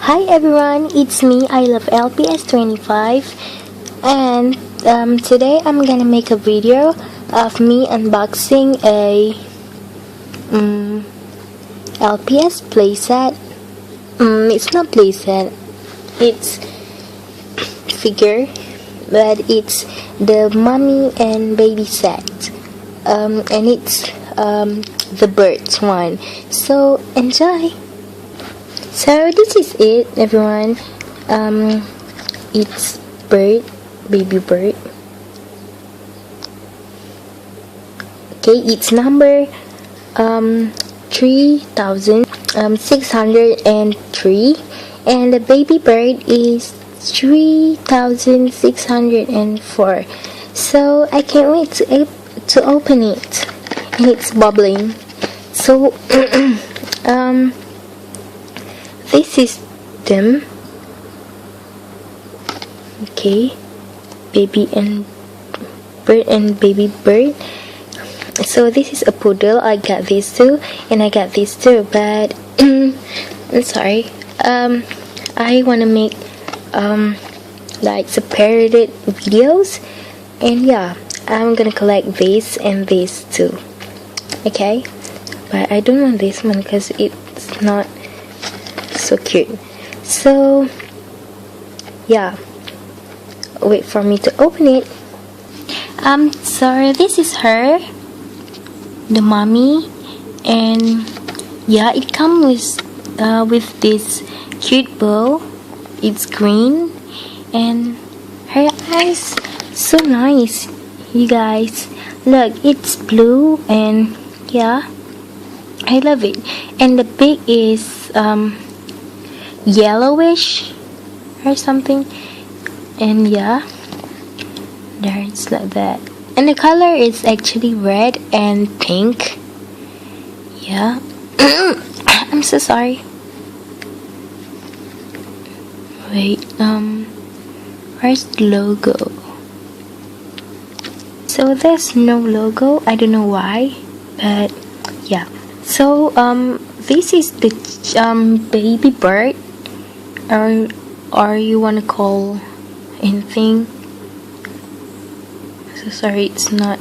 Hi everyone, it's me, I love LPS 25, and today I'm gonna make a video of me unboxing a LPS playset. It's not playset, it's figure, but it's the mommy and baby set, and it's the birds one. So enjoy. So this is it, everyone. It's baby bird. Okay, it's number 3603, and the baby bird is 3604. So I can't wait to open it, and it's bubbling. So this is them. Okay, baby and bird and baby bird. So this is a poodle. I got these two, and I got these two, but I'm sorry. I wanna make like separated videos, and yeah, I'm gonna collect this and this too. Okay, but I don't want this one because it's not so cute. So yeah, wait for me to open it. So this is her, the mommy, and yeah, it comes with this cute bow. It's green, and her eyes so nice, you guys. Look, it's blue, and yeah, I love it. And the beak is yellowish or something, and yeah, there it's like that. And the color is actually red and pink. Yeah. I'm so sorry. Wait, where's the logo? So there's no logo. I don't know why, but yeah. So this is the baby bird, or you wanna call anything. So sorry, it's not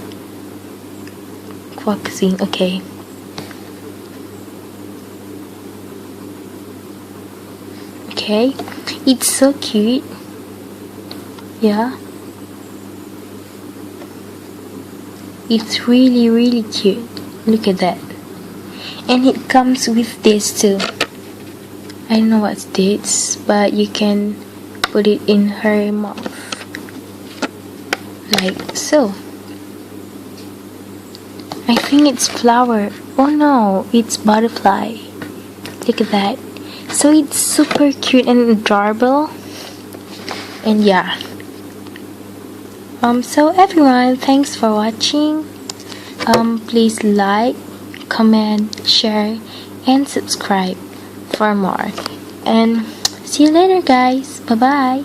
focusing. Okay. Okay, it's so cute. Yeah, it's really cute. Look at that. And it comes with this too. I don't know what's this, but you can put it in her mouth like so. I think it's flower. Oh no, it's butterfly. Look at that. So it's super cute and adorable. And yeah. So everyone, thanks for watching. Please like, comment, share, and subscribe for more. And see you later, guys. Bye bye.